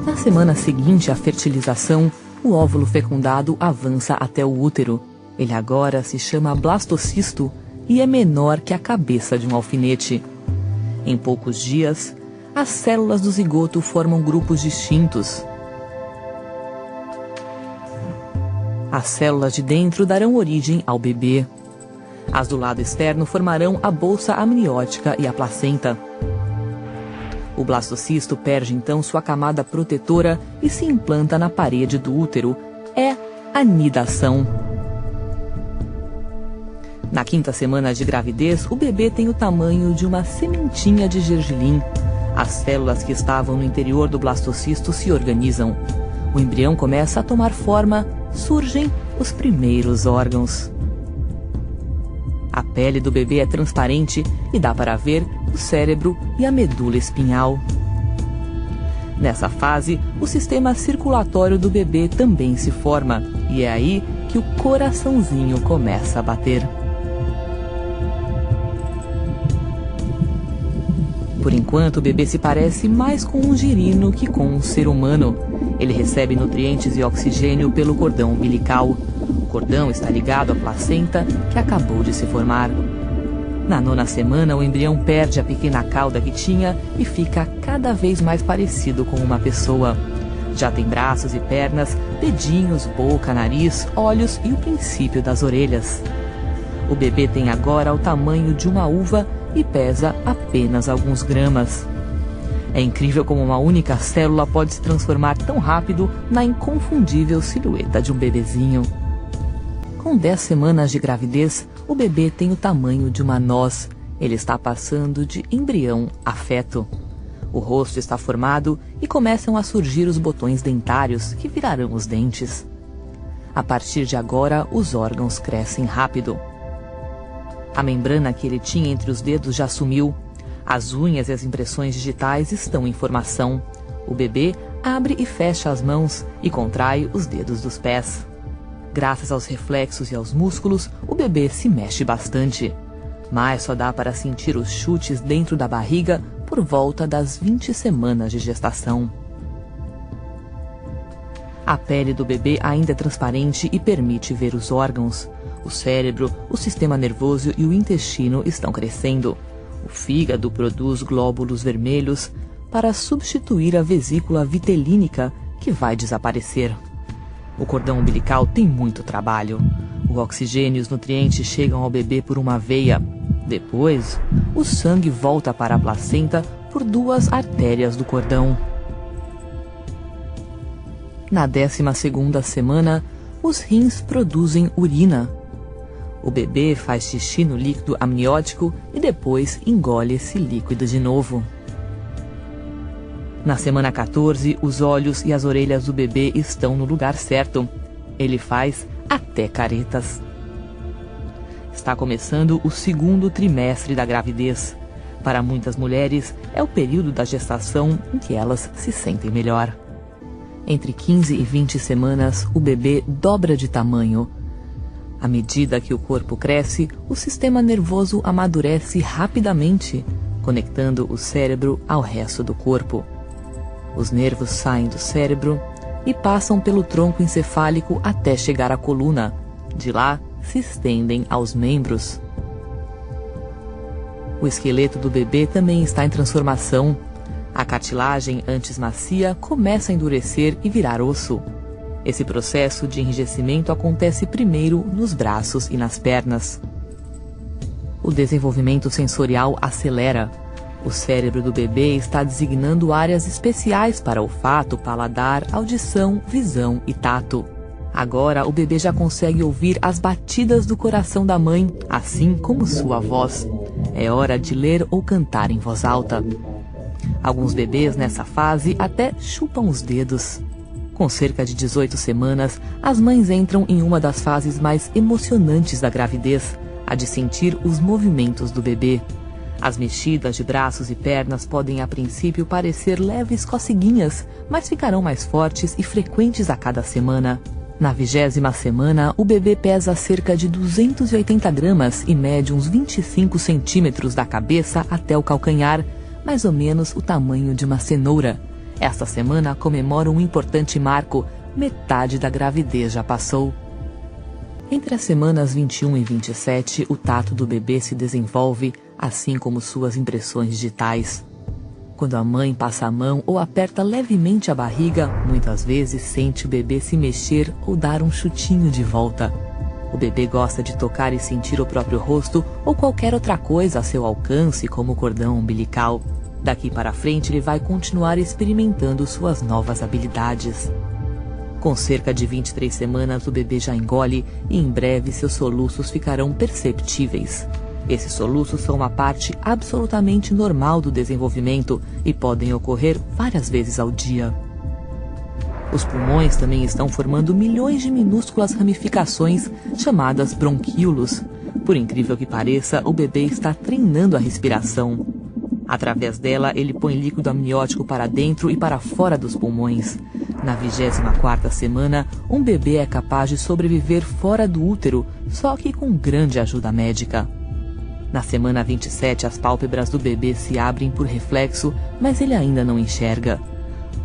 Na semana seguinte à fertilização, o óvulo fecundado avança até o útero. Ele agora se chama blastocisto e é menor que a cabeça de um alfinete. Em poucos dias, as células do zigoto formam grupos distintos. As células de dentro darão origem ao bebê. As do lado externo formarão a bolsa amniótica e a placenta. O blastocisto perde então sua camada protetora e se implanta na parede do útero. É a nidação. Na 5ª semana de gravidez, o bebê tem o tamanho de uma sementinha de gergelim. As células que estavam no interior do blastocisto se organizam. O embrião começa a tomar forma, surgem os primeiros órgãos. A pele do bebê é transparente e dá para ver o cérebro e a medula espinhal. Nessa fase, o sistema circulatório do bebê também se forma, e é aí que o coraçãozinho começa a bater. Por enquanto, o bebê se parece mais com um girino que com um ser humano. Ele recebe nutrientes e oxigênio pelo cordão umbilical. O cordão está ligado à placenta que acabou de se formar. Na 9ª semana, o embrião perde a pequena cauda que tinha e fica cada vez mais parecido com uma pessoa. Já tem braços e pernas, dedinhos, boca, nariz, olhos e o princípio das orelhas. O bebê tem agora o tamanho de uma uva e pesa apenas alguns gramas. É incrível como uma única célula pode se transformar tão rápido na inconfundível silhueta de um bebezinho. Com 10 semanas de gravidez, o bebê tem o tamanho de uma noz. Ele está passando de embrião a feto. O rosto está formado e começam a surgir os botões dentários, que virarão os dentes. A partir de agora, os órgãos crescem rápido. A membrana que ele tinha entre os dedos já sumiu. As unhas e as impressões digitais estão em formação. O bebê abre e fecha as mãos e contrai os dedos dos pés. Graças aos reflexos e aos músculos, o bebê se mexe bastante. Mas só dá para sentir os chutes dentro da barriga por volta das 20 semanas de gestação. A pele do bebê ainda é transparente e permite ver os órgãos. O cérebro, o sistema nervoso e o intestino estão crescendo. O fígado produz glóbulos vermelhos para substituir a vesícula vitelínica, que vai desaparecer. O cordão umbilical tem muito trabalho. O oxigênio e os nutrientes chegam ao bebê por uma veia. Depois, o sangue volta para a placenta por 2 artérias do cordão. Na 12ª semana, os rins produzem urina. O bebê faz xixi no líquido amniótico e depois engole esse líquido de novo. Na semana 14, os olhos e as orelhas do bebê estão no lugar certo. Ele faz até caretas. Está começando o 2º trimestre da gravidez. Para muitas mulheres, é o período da gestação em que elas se sentem melhor. Entre 15 e 20 semanas, o bebê dobra de tamanho. À medida que o corpo cresce, o sistema nervoso amadurece rapidamente, conectando o cérebro ao resto do corpo. Os nervos saem do cérebro e passam pelo tronco encefálico até chegar à coluna. De lá, se estendem aos membros. O esqueleto do bebê também está em transformação. A cartilagem, antes macia, começa a endurecer e virar osso. Esse processo de enrijecimento acontece primeiro nos braços e nas pernas. O desenvolvimento sensorial acelera. O cérebro do bebê está designando áreas especiais para olfato, paladar, audição, visão e tato. Agora o bebê já consegue ouvir as batidas do coração da mãe, assim como sua voz. É hora de ler ou cantar em voz alta. Alguns bebês nessa fase até chupam os dedos. Com cerca de 18 semanas, as mães entram em uma das fases mais emocionantes da gravidez, a de sentir os movimentos do bebê. As mexidas de braços e pernas podem a princípio parecer leves coceguinhas, mas ficarão mais fortes e frequentes a cada semana. Na 20ª semana, o bebê pesa cerca de 280 gramas e mede uns 25 centímetros da cabeça até o calcanhar, mais ou menos o tamanho de uma cenoura. Esta semana comemora um importante marco: metade da gravidez já passou. Entre as semanas 21 e 27, o tato do bebê se desenvolve, assim como suas impressões digitais. Quando a mãe passa a mão ou aperta levemente a barriga, muitas vezes sente o bebê se mexer ou dar um chutinho de volta. O bebê gosta de tocar e sentir o próprio rosto ou qualquer outra coisa a seu alcance, como o cordão umbilical. Daqui para frente ele vai continuar experimentando suas novas habilidades. Com cerca de 23 semanas, o bebê já engole e em breve seus soluços ficarão perceptíveis. Esses soluços são uma parte absolutamente normal do desenvolvimento e podem ocorrer várias vezes ao dia. Os pulmões também estão formando milhões de minúsculas ramificações chamadas bronquíolos. Por incrível que pareça, o bebê está treinando a respiração. Através dela, ele põe líquido amniótico para dentro e para fora dos pulmões. Na 24ª semana, um bebê é capaz de sobreviver fora do útero, só que com grande ajuda médica. Na semana 27, as pálpebras do bebê se abrem por reflexo, mas ele ainda não enxerga.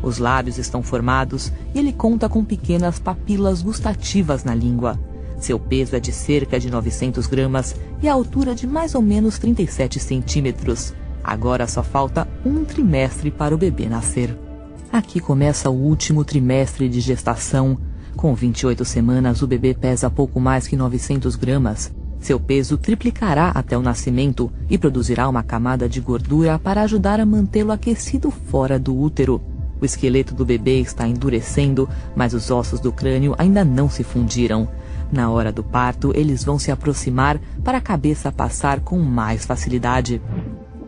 Os lábios estão formados e ele conta com pequenas papilas gustativas na língua. Seu peso é de cerca de 900 gramas e a altura de mais ou menos 37 centímetros. Agora só falta um trimestre para o bebê nascer. Aqui começa o último trimestre de gestação. Com 28 semanas, o bebê pesa pouco mais que 900 gramas. Seu peso triplicará até o nascimento e produzirá uma camada de gordura para ajudar a mantê-lo aquecido fora do útero. O esqueleto do bebê está endurecendo, mas os ossos do crânio ainda não se fundiram. Na hora do parto, eles vão se aproximar para a cabeça passar com mais facilidade.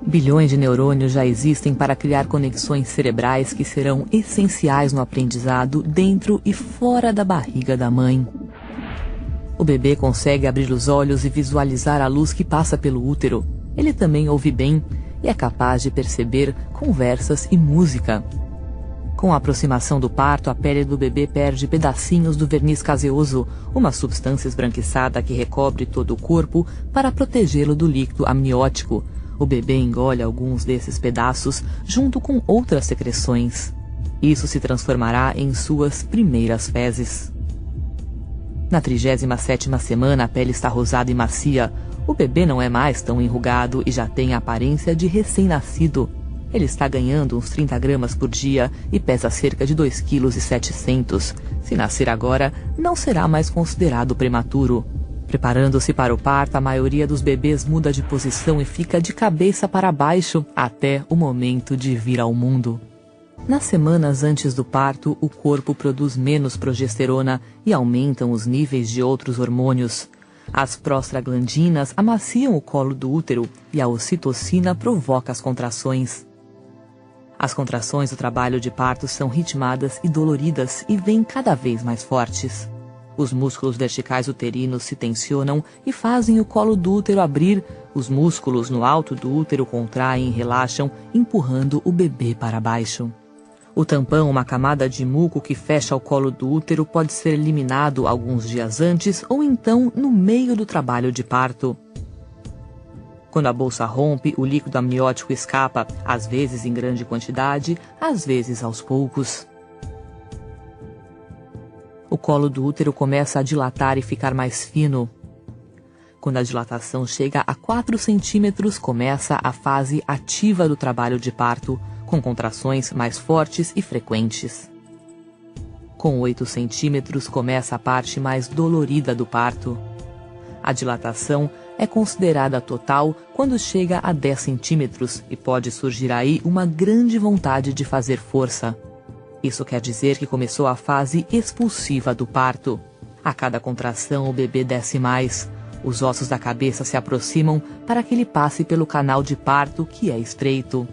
Bilhões de neurônios já existem para criar conexões cerebrais que serão essenciais no aprendizado dentro e fora da barriga da mãe. O bebê consegue abrir os olhos e visualizar a luz que passa pelo útero. Ele também ouve bem e é capaz de perceber conversas e música. Com a aproximação do parto, a pele do bebê perde pedacinhos do verniz caseoso, uma substância esbranquiçada que recobre todo o corpo para protegê-lo do líquido amniótico. O bebê engole alguns desses pedaços junto com outras secreções. Isso se transformará em suas primeiras fezes. Na 37ª semana, a pele está rosada e macia. O bebê não é mais tão enrugado e já tem a aparência de recém-nascido. Ele está ganhando uns 30 gramas por dia e pesa cerca de 2,7 kg. Se nascer agora, não será mais considerado prematuro. Preparando-se para o parto, a maioria dos bebês muda de posição e fica de cabeça para baixo até o momento de vir ao mundo. Nas semanas antes do parto, o corpo produz menos progesterona e aumentam os níveis de outros hormônios. As prostaglandinas amaciam o colo do útero e a ocitocina provoca as contrações. As contrações do trabalho de parto são ritmadas e doloridas e vêm cada vez mais fortes. Os músculos verticais uterinos se tensionam e fazem o colo do útero abrir. Os músculos no alto do útero contraem e relaxam, empurrando o bebê para baixo. O tampão, uma camada de muco que fecha o colo do útero, pode ser eliminado alguns dias antes ou então no meio do trabalho de parto. Quando a bolsa rompe, o líquido amniótico escapa, às vezes em grande quantidade, às vezes aos poucos. O colo do útero começa a dilatar e ficar mais fino. Quando a dilatação chega a 4 centímetros, começa a fase ativa do trabalho de parto, com contrações mais fortes e frequentes. Com 8 centímetros, começa a parte mais dolorida do parto. A dilatação é considerada total quando chega a 10 centímetros e pode surgir aí uma grande vontade de fazer força. Isso quer dizer que começou a fase expulsiva do parto. A cada contração, o bebê desce mais. Os ossos da cabeça se aproximam para que ele passe pelo canal de parto, que é estreito.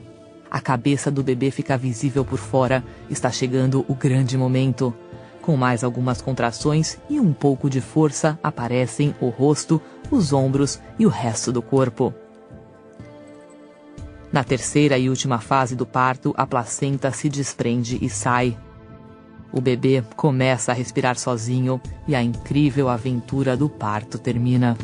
A cabeça do bebê fica visível por fora. Está chegando o grande momento. Com mais algumas contrações e um pouco de força, aparecem o rosto, os ombros e o resto do corpo. Na terceira e última fase do parto, a placenta se desprende e sai. O bebê começa a respirar sozinho e a incrível aventura do parto termina.